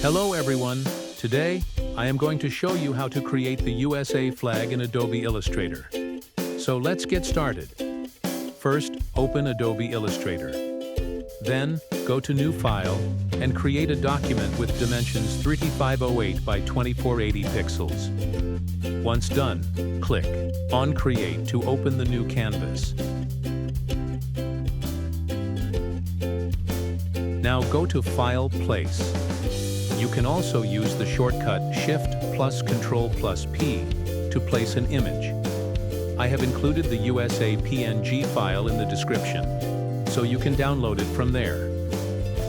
Hello everyone. Today, I am going to show you how to create the USA flag in Adobe Illustrator. So let's get started. First, open Adobe Illustrator. Then, go to New File and create a document with dimensions 3508 by 2480 pixels. Once done, click on Create to open the new canvas. Now go to File, Place. You can also use the shortcut Shift plus Control plus P to place an image. I have included the USA PNG file in the description, so you can download it from there.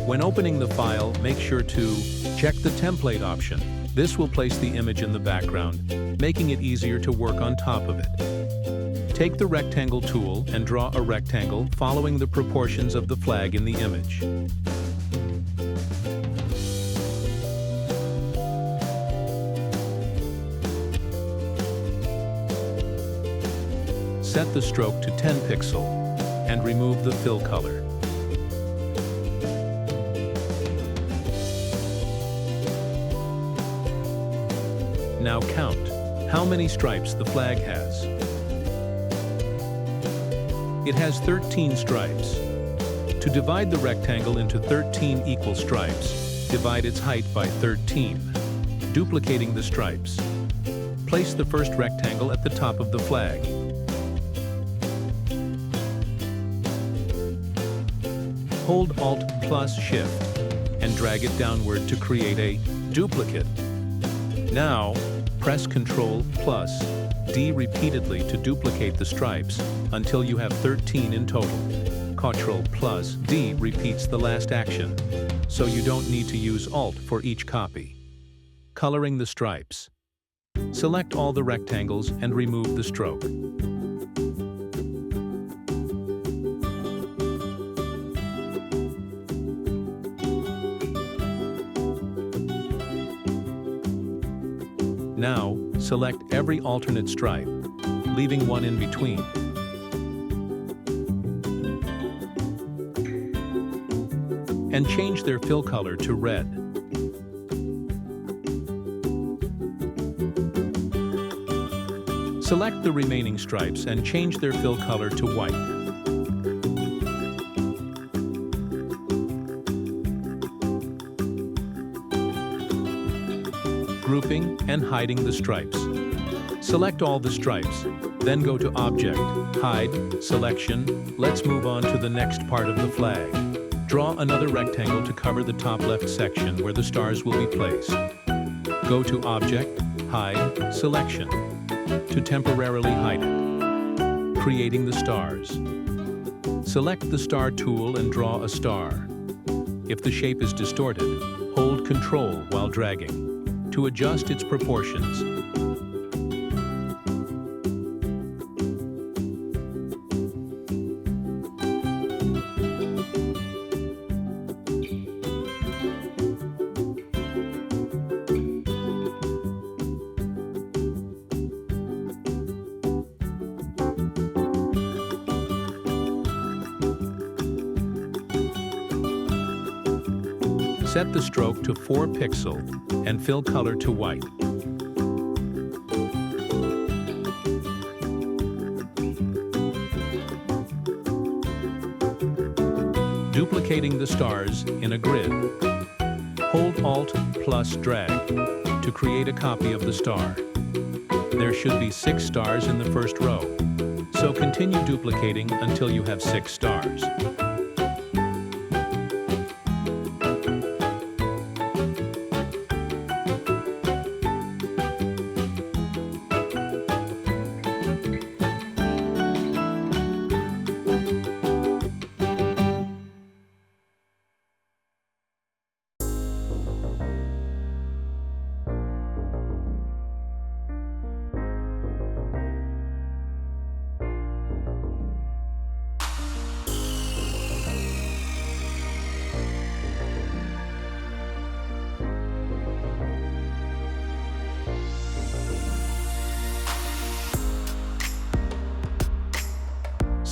When opening the file, make sure to check the template option. This will place the image in the background, making it easier to work on top of it. Take the rectangle tool and draw a rectangle following the proportions of the flag in the image. Set the stroke to 10 pixel and remove the fill color. Now count how many stripes the flag has. It has 13 stripes. To divide the rectangle into 13 equal stripes, divide its height by 13, duplicating the stripes. Place the first rectangle at the top of the flag. Hold Alt plus Shift and drag it downward to create a duplicate. Now, press Ctrl plus D repeatedly to duplicate the stripes until you have 13 in total. Ctrl plus D repeats the last action, so you don't need to use Alt for each copy. Coloring the stripes. Select all the rectangles and remove the stroke. Now, select every alternate stripe, leaving one in between. And change their fill color to red. Select the remaining stripes and change their fill color to white. Grouping and hiding the stripes. Select all the stripes, then go to Object, Hide, Selection. Let's move on to the next part of the flag. Draw another rectangle to cover the top left section where the stars will be placed. Go to Object, Hide, Selection to temporarily hide it, creating the stars. Select the Star tool and draw a star. If the shape is distorted, hold Ctrl while dragging to adjust its proportions. Set the stroke to 4 pixel and fill color to white. Duplicating the stars in a grid. Hold Alt plus drag to create a copy of the star. There should be 6 stars in the first row, so continue duplicating until you have 6 stars.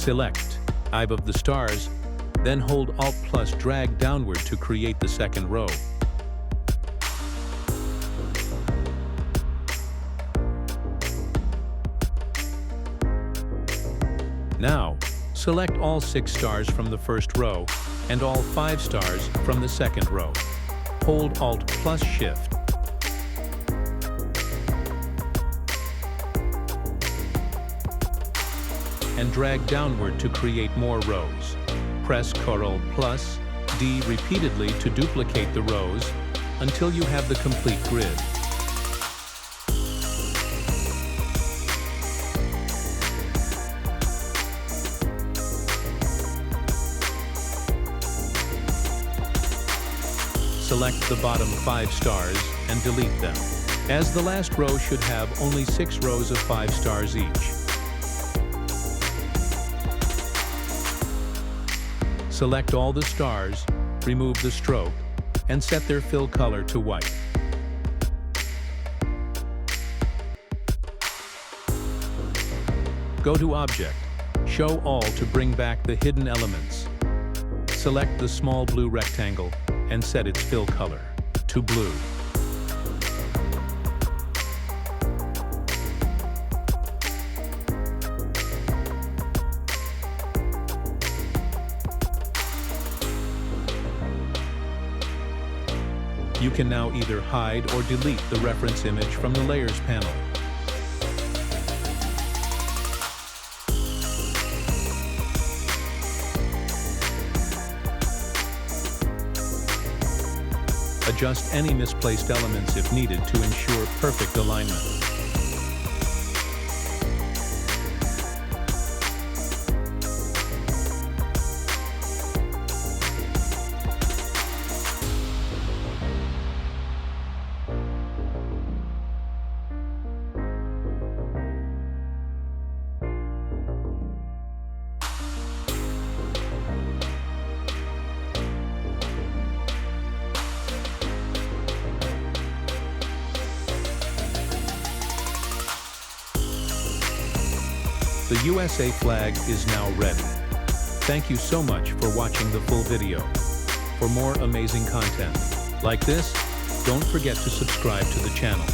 Select Eye of the Stars, then hold Alt plus drag downward to create the second row. Now, select all 6 stars from the first row and all 5 stars from the second row. Hold Alt plus Shift. And drag downward to create more rows. Press Ctrl plus D repeatedly to duplicate the rows until you have the complete grid. Select the bottom 5 stars and delete them, as the last row should have only 6 rows of 5 stars each. Select all the stars, remove the stroke, and set their fill color to white. Go to Object, Show All to bring back the hidden elements. Select the small blue rectangle and set its fill color to blue. You can now either hide or delete the reference image from the Layers panel. Adjust any misplaced elements if needed to ensure perfect alignment. The USA flag is now ready. Thank you so much for watching the full video. For more amazing content like this, don't forget to subscribe to the channel.